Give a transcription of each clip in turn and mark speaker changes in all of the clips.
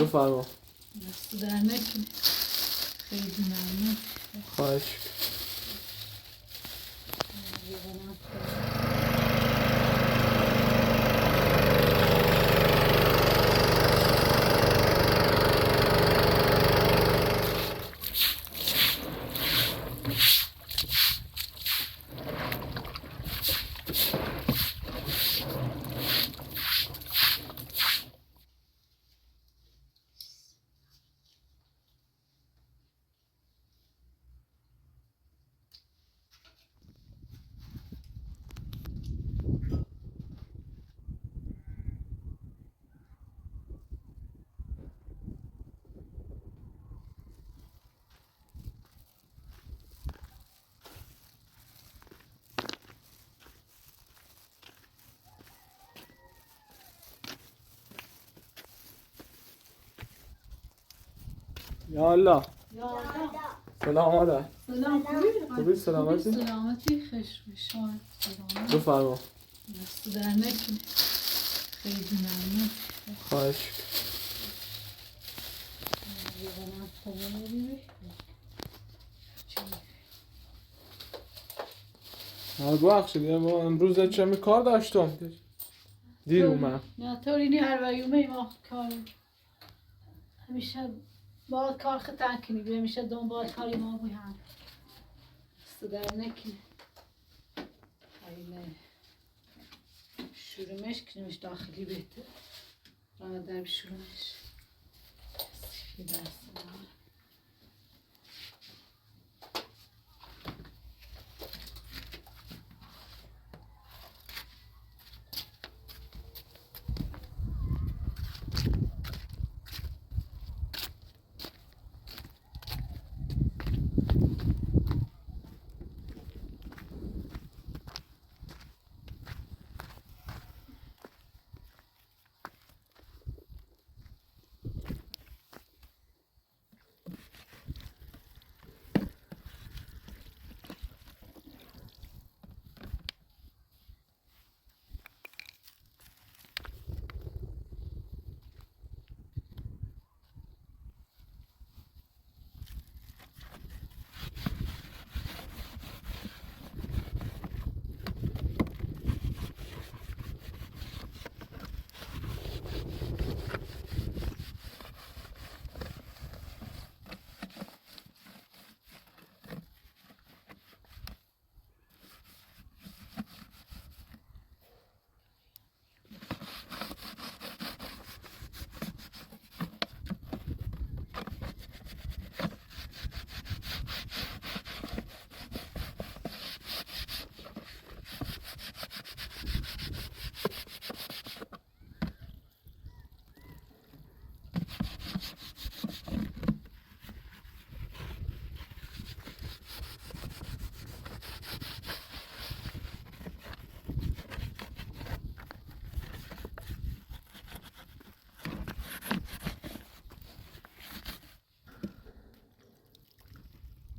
Speaker 1: بفرما.
Speaker 2: دست در نکنه. خیلی ممنون.
Speaker 1: خواهش. یا الله. سلام علیکم.
Speaker 2: سلام
Speaker 1: خوبی سلامتی؟
Speaker 2: سلامتی خوش بشاد. سلامت.
Speaker 1: بفرما.
Speaker 2: دست در نکنه. خیلی ممنون.
Speaker 1: خواهش. ببخشید امروز چه کار داشتم دیر اومد.
Speaker 2: نه طوری نی هر ویومه ما کار همیشه باید کار خطا کنی به همیشه دنبال کاری ما بیم استدار نکنی خیلی شرومش کنیمش داخلی بهتر راه در شرومش کسی درست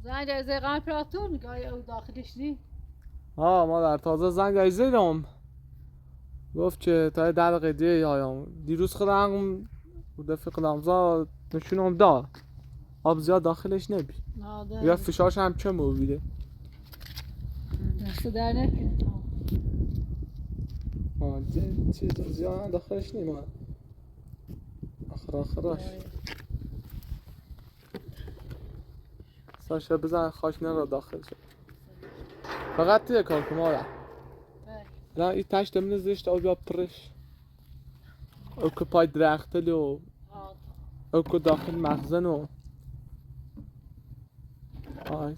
Speaker 2: زنگ از امپراتور میگه او داخلش نی
Speaker 1: مادر تازه زنگ زدم گفت که تا 10 دقیقه دیگه آیام. دیروز خودم بوده فکر کنم نشونم داد آب زیاد داخلش نبی یا فشارش هم چه موبیده
Speaker 2: دست در نکنه
Speaker 1: چیز زیاد داخلش نیم آخراش ساشه بزن خاک نرا داخل شد فقط یه کار کنم آره نه این تشت من زشت آبی آب پرش او که پای درختل و او که داخل مخزن و آی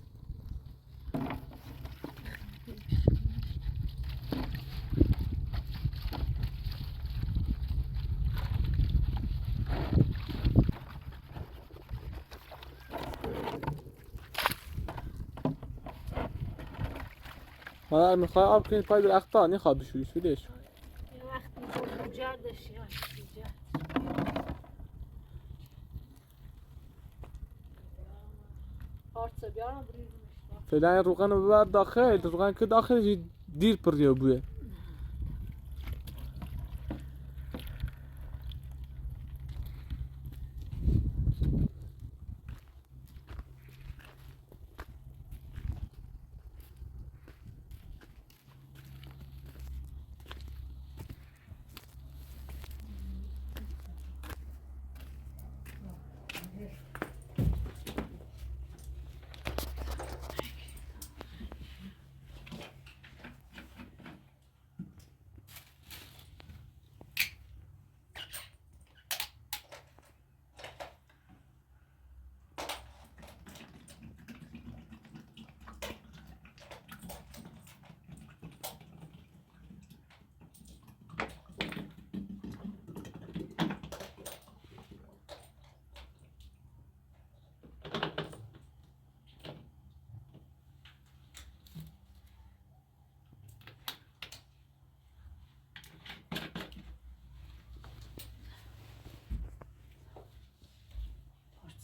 Speaker 1: مادر میخوای آب کنید پای درخت ها نخواه بشویش بدهش
Speaker 2: یه وقتی بجردش یا پارچه بیارم بریزمش
Speaker 1: فعلا روغن رو ببر داخل روغن که داخل دیر پریه بوده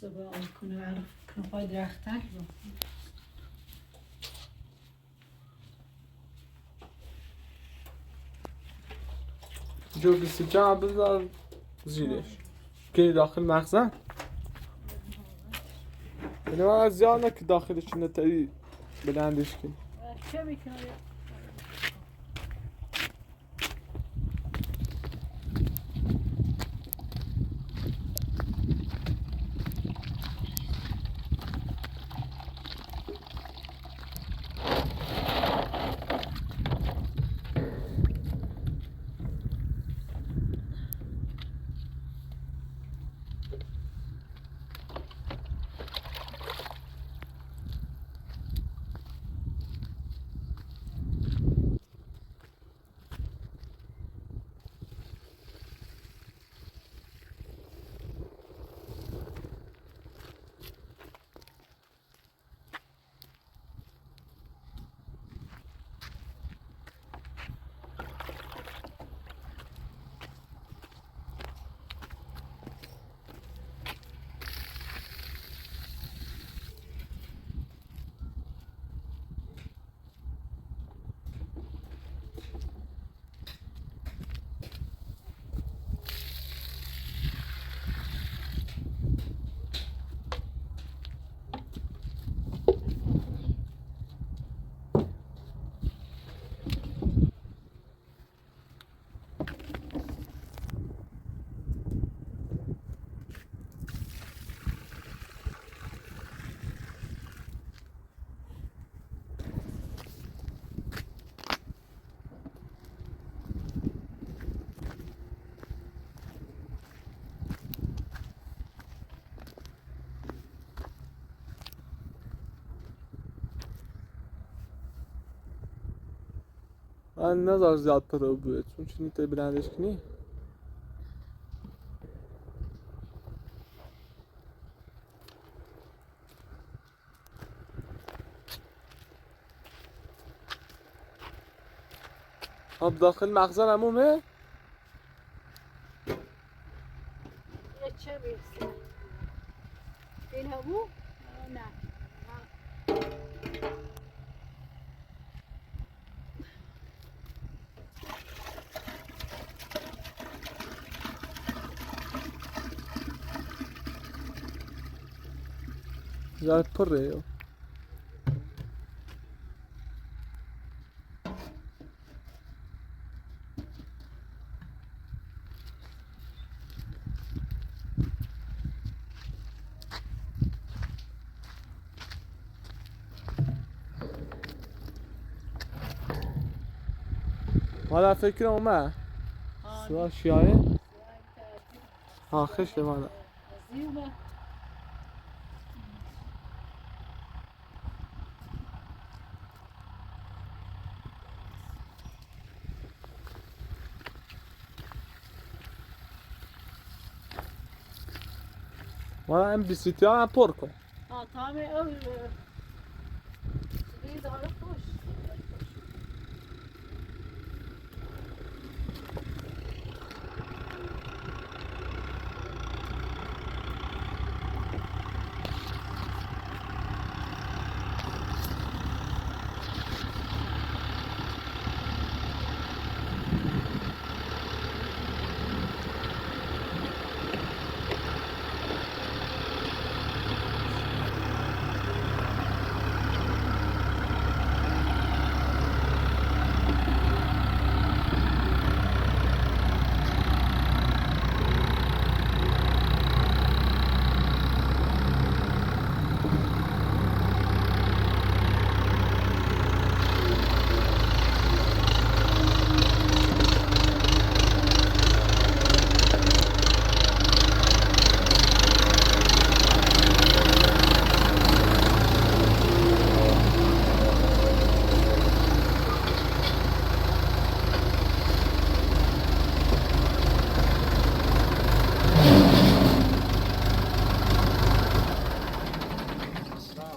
Speaker 2: صبح آن کنه برای کنفای درختک رو
Speaker 1: جو بیسیجا هم بذار زیرش که داخل مخزن اینه من از زیاد نه که داخلش نتایی بلندش کنی
Speaker 2: چه میکنه؟
Speaker 1: من نذار زیاد پرو بود چون چی نتایی بلندش کنی آب داخل مخزن همومه؟
Speaker 2: یه چه بیرسه این همو؟ نه
Speaker 1: زیاد پره مالا فکرم اومد سوا شیاره آخش مالا
Speaker 2: زیوبه
Speaker 1: مالا این بیسیتی ها هم پر کن
Speaker 2: تامه اول سبیل داره خوش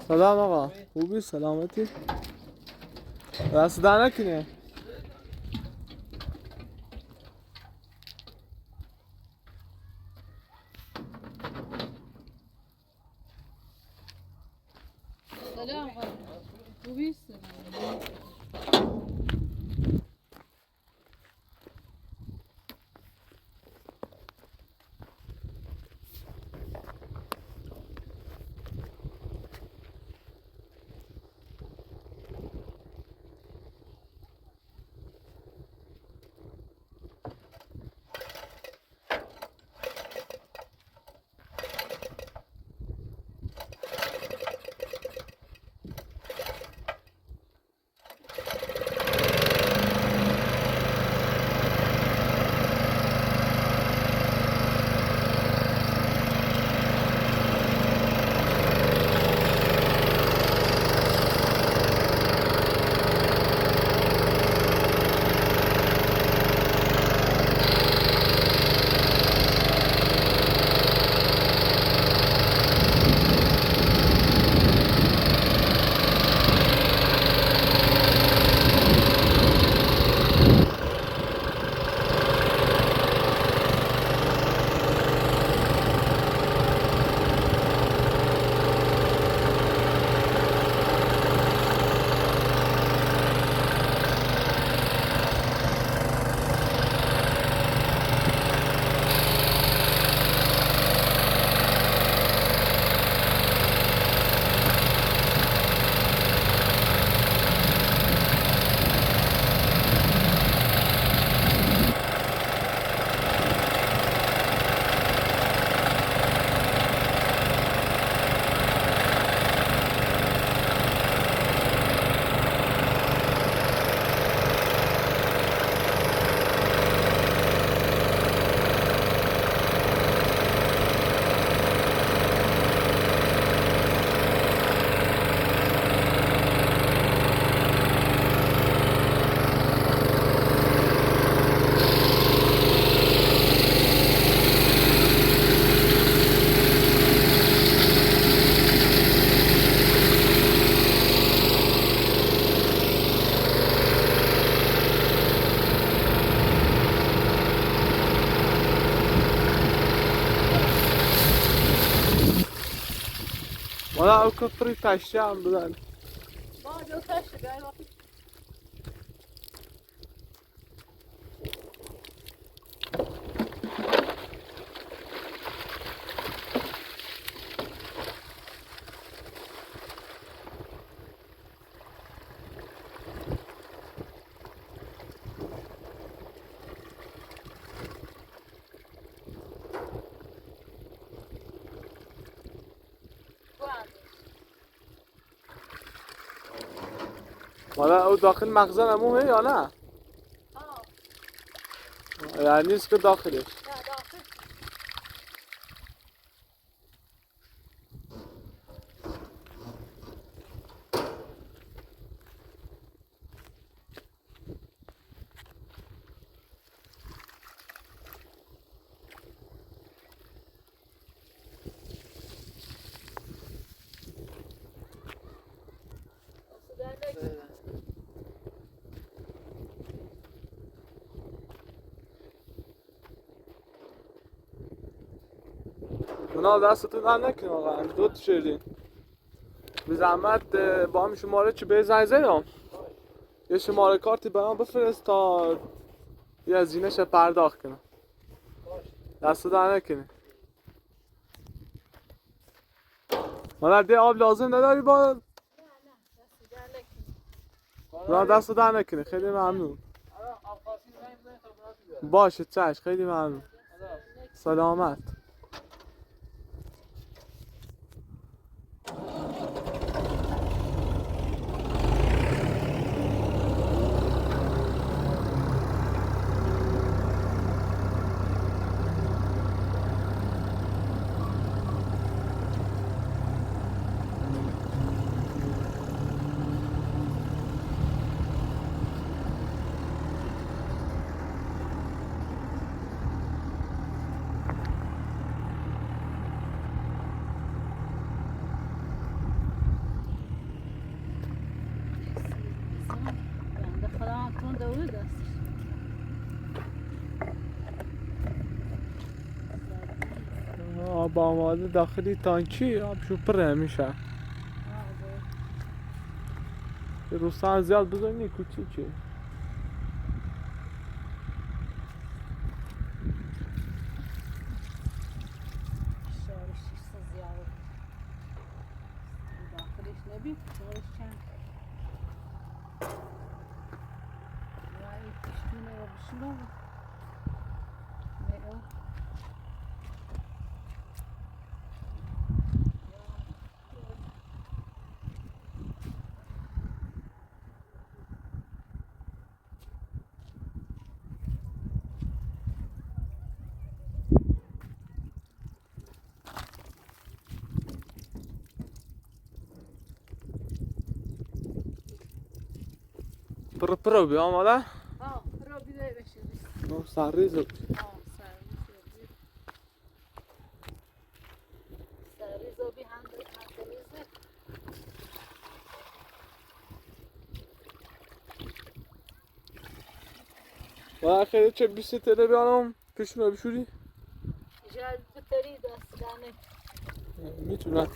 Speaker 1: سلام آقا خوبی سلامتی دست در نکنه
Speaker 2: سلام خوبی؟
Speaker 1: ولا او كفري تاشي عم بدن
Speaker 2: ما جو تاشي جاي وقت
Speaker 1: ولا او داخل مخزن همون یا نه؟ یعنی نیست که داخلش
Speaker 2: لا داخل
Speaker 1: اونا دستتون در نکن آقا دو تا شیرین به زحمت با هم شماره چه به زنگ زدم یه شماره کارتی به من بفرست تا یه هزینه‌ش پرداخت کنم دست در نکنه مادر ده آب لازم نداری با
Speaker 2: نه دست در نکن
Speaker 1: اونا دست در نکنه خیلی ممنون باشه چشم خیلی ممنون سلامت
Speaker 2: بنده خدا هم تون دوره دستش
Speaker 1: آب آماده داخلی تانکی آب شو پره میشه روستان زیاد بزرگ نیست، کوچیکه.
Speaker 2: شارش چیست زیاد داخلش نبید شارش چند وای پشتونه و بشنو میرو
Speaker 1: پرو بیا آماده؟
Speaker 2: رو بیده بشه
Speaker 1: نه سرریز
Speaker 2: سریز و بی هندلیزه
Speaker 1: و خیلی چه 20 تله بیانم پیشونه بشوری؟
Speaker 2: جال بتری دستگانه
Speaker 1: میتونم.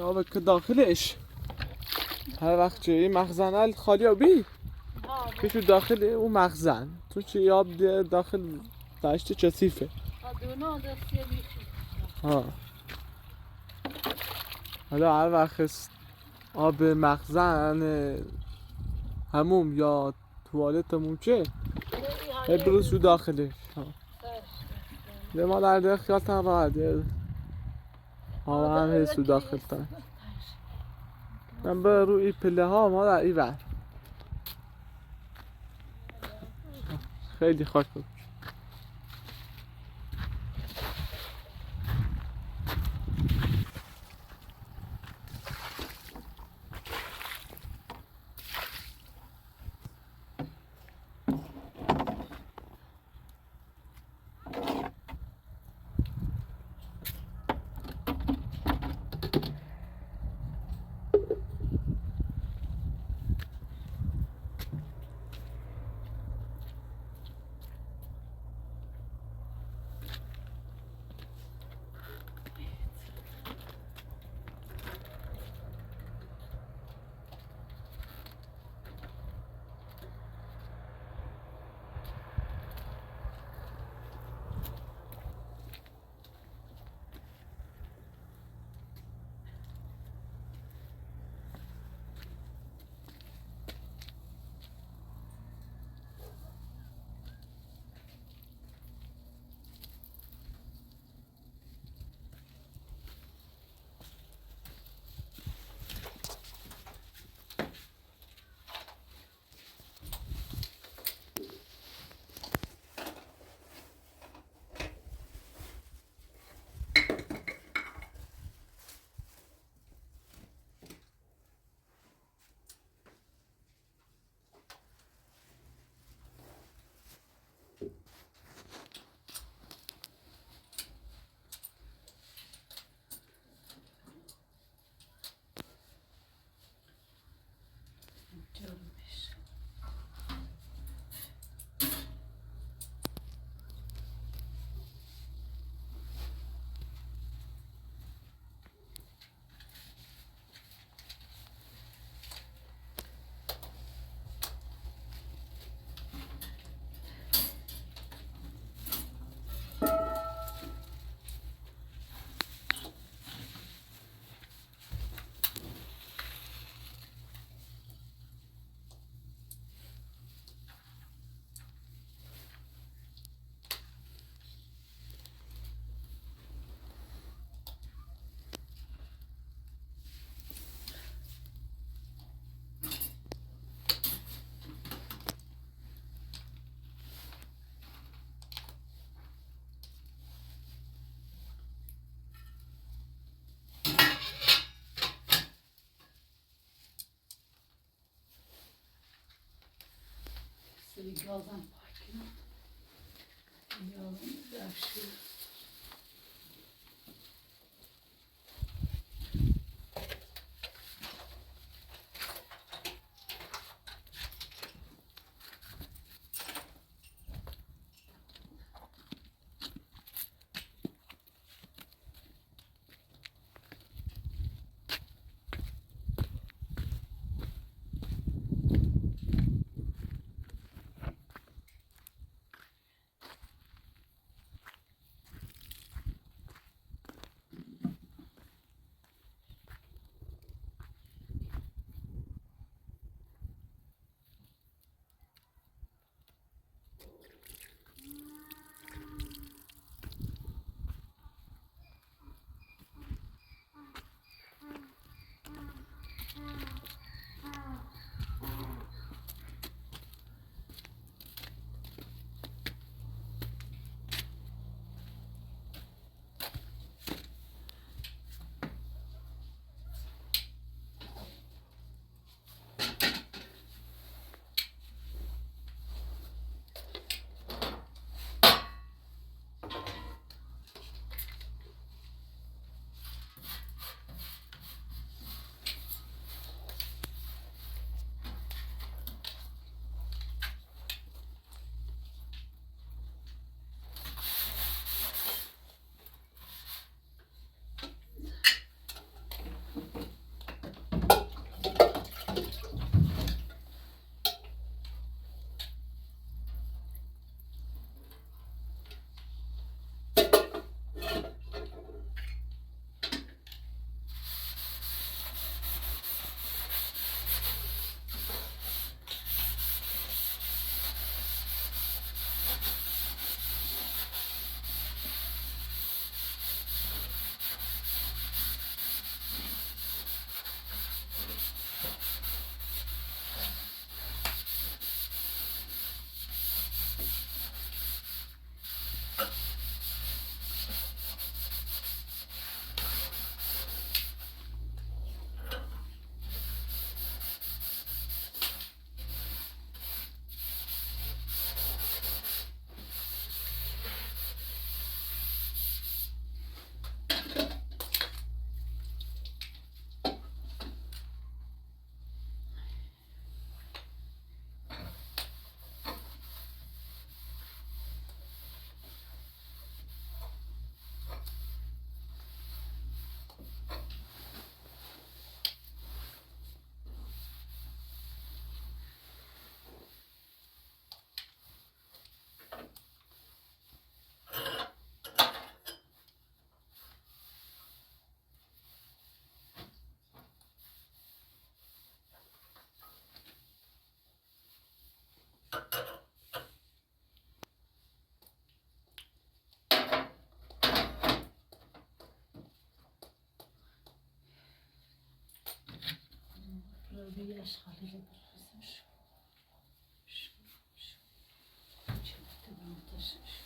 Speaker 1: آب که داخلش هر وقت چه مخزن خالی بی کشو داخل اون مخزن تو چه آب داخل داشت کثیفه ها حالا هر وقت آب مخزن هموم یا توالتمون چه بروز رو داخلش ها ما در خیالتن راحت هم هست داخل تا من به روی پله ها مادر ای بر خیلی خوش بود.
Speaker 2: Birazdan parkına. Yolun dersi. خالی اشغالی رو بریزش چه منتشش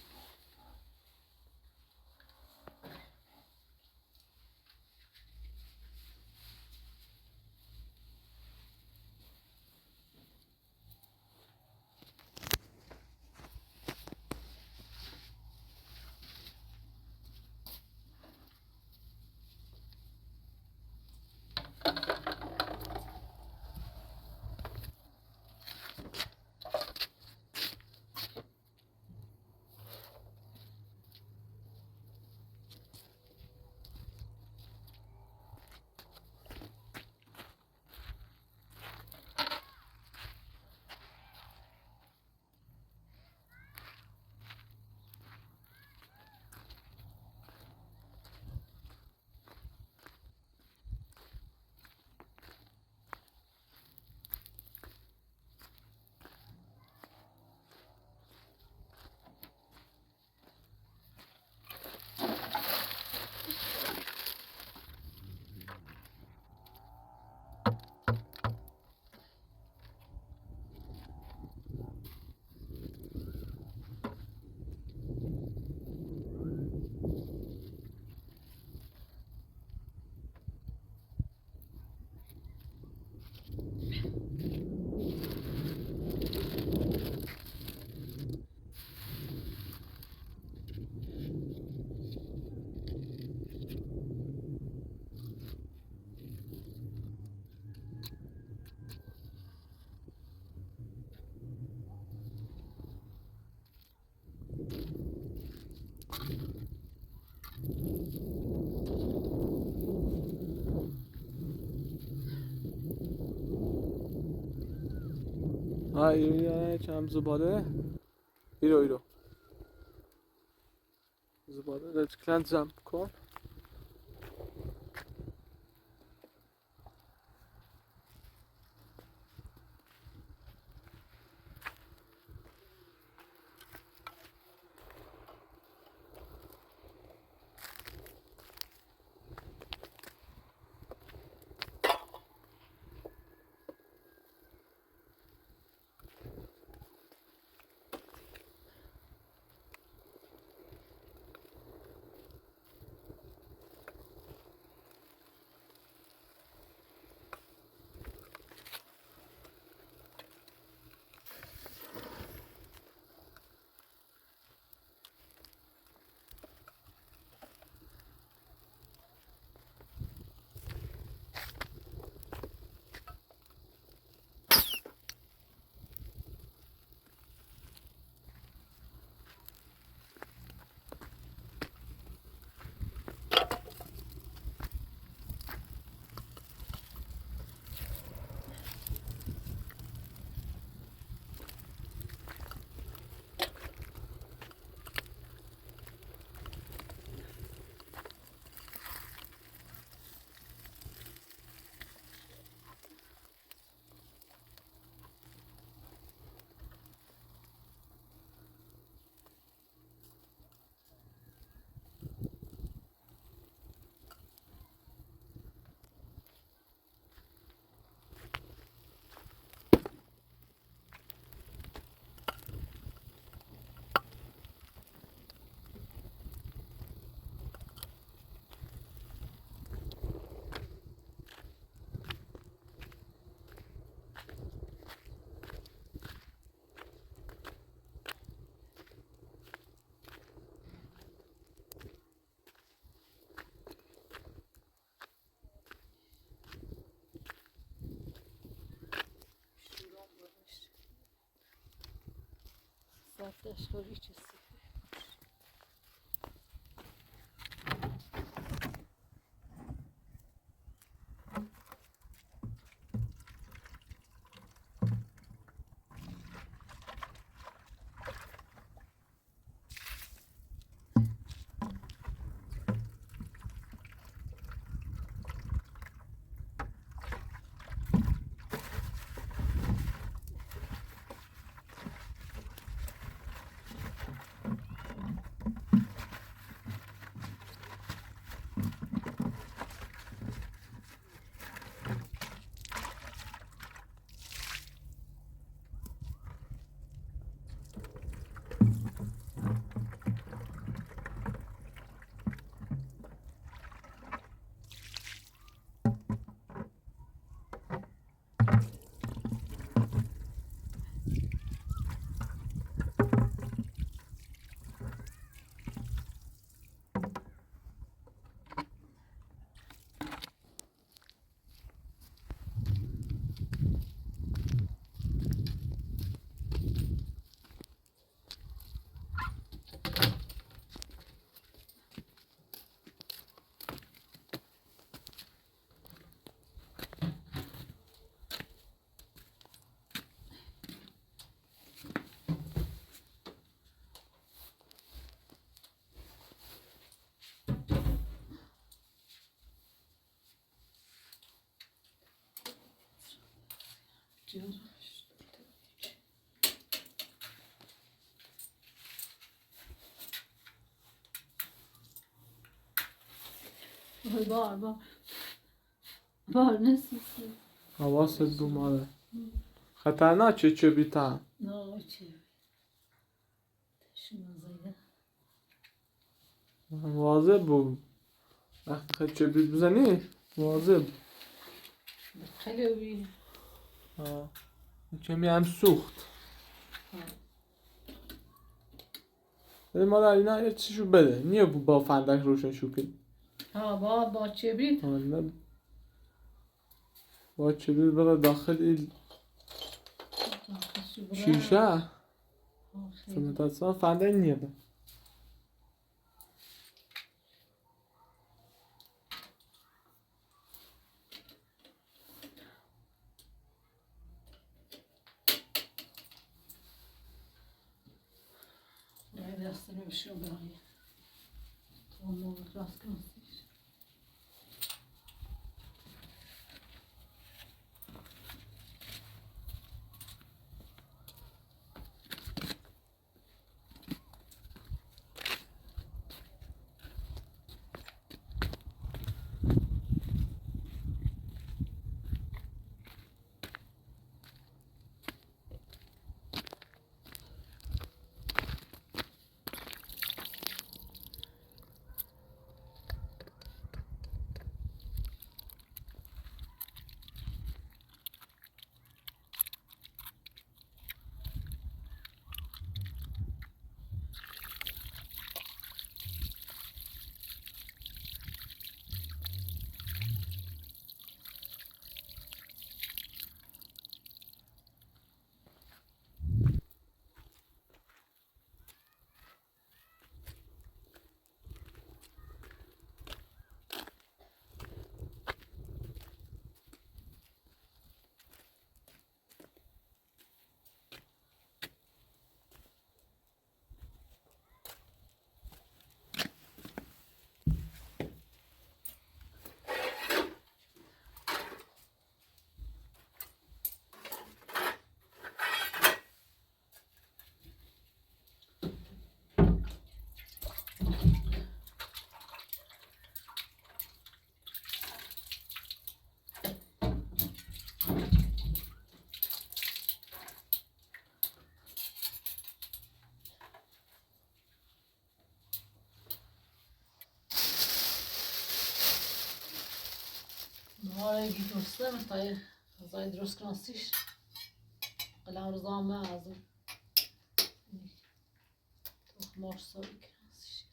Speaker 1: ها ایرو چم زباله ایرو زباله رتکلند جمع کن
Speaker 2: ساعت اشغالی چیزی وای بار نسیسی
Speaker 1: حواست بوماره خطرناکه چه بیتن
Speaker 2: نه چه شما زیده
Speaker 1: مواظب بود وقتی خیلی چه بیت بزنی مواظب
Speaker 2: خیلی
Speaker 1: کمی هم سوخت بده مادر اینا یه چیشو بده نیه با فندک روشن شوکی
Speaker 2: با چه بیت
Speaker 1: نه با چه بیت بره داخل این شیشه سمتاسان فندک نیه با
Speaker 2: دستنو بشو برای تو مول راست کنسیش Mağaraya gitmişler mi dayı? Kazayı درست کنسیش قلم رزامه از تخمار سوی کنسیش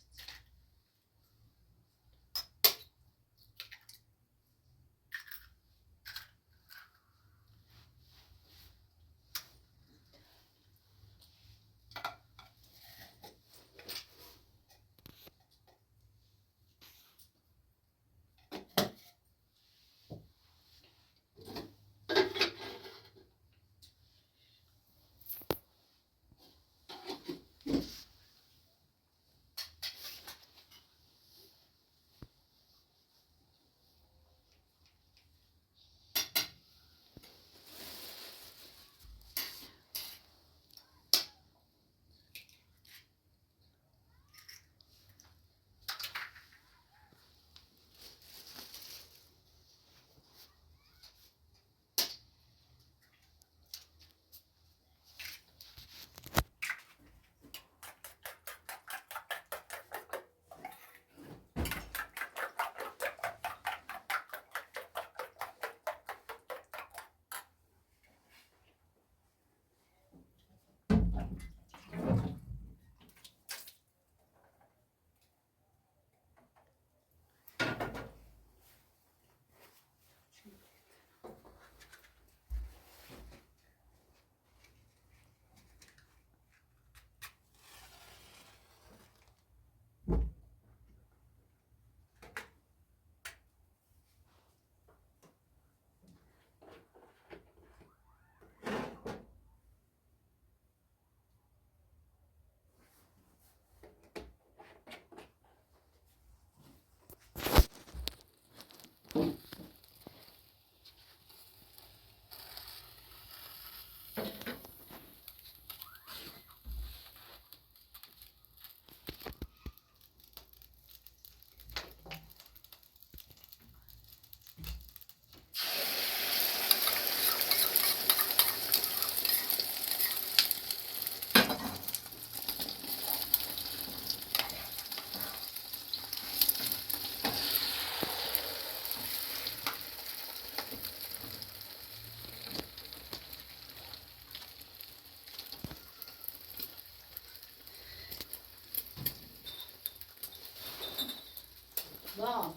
Speaker 2: با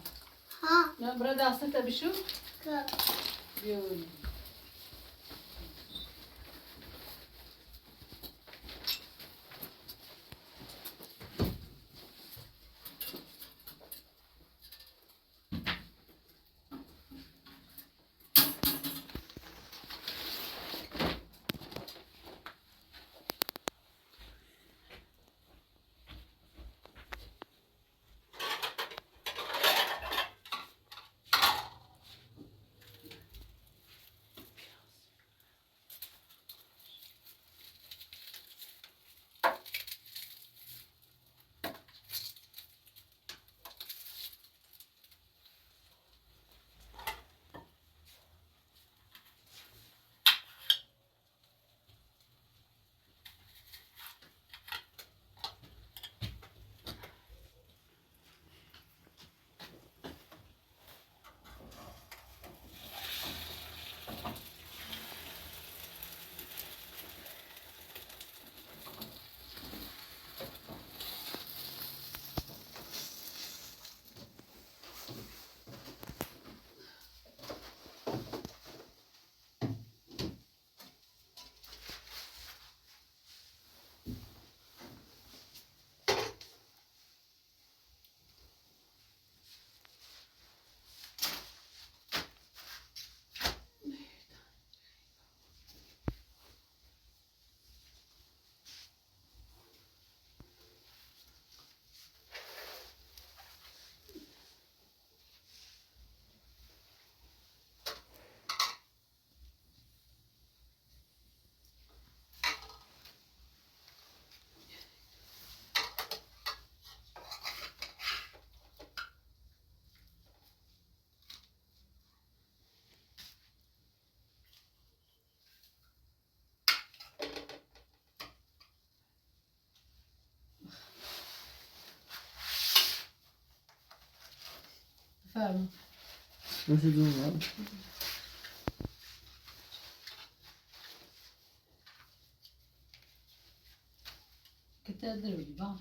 Speaker 3: ها
Speaker 2: من برای دستت بشو
Speaker 3: که
Speaker 2: بیایی فرما
Speaker 1: نوشی جون
Speaker 2: که تدروی با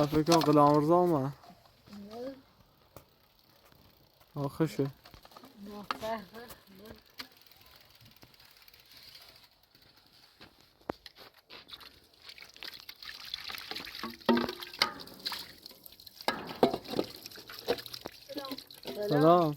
Speaker 1: فکر کنم غلام رضا اومد آخشه سلام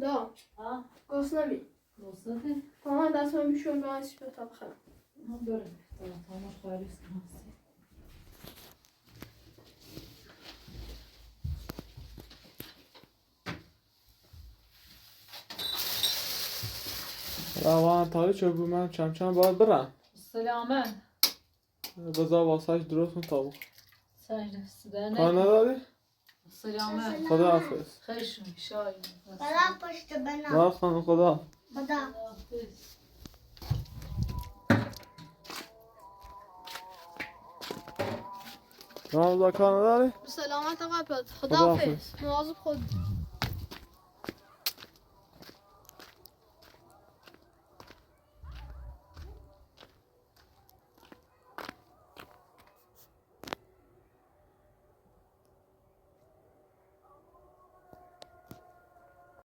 Speaker 3: دا
Speaker 2: ها
Speaker 3: گرسنه‌ای.
Speaker 2: وسطه
Speaker 3: آها دستم میشون به آسیب تا بخورم.
Speaker 2: هم برم تمام خالیس کنم
Speaker 1: روان تالی چه بود من چند باید برم
Speaker 2: سلامه
Speaker 1: بذار واسهش درست کن تا بخور
Speaker 2: سجده
Speaker 1: کار
Speaker 2: سدانه
Speaker 1: نداری؟
Speaker 2: سلامه
Speaker 1: خدا حافظ
Speaker 2: خیشون شای
Speaker 4: بلا پشت بنا
Speaker 1: باید خانم خدا
Speaker 4: خدا
Speaker 1: رمضان کار نداری؟
Speaker 3: سلامت قبل
Speaker 1: خداحافظ.
Speaker 3: مواظب خود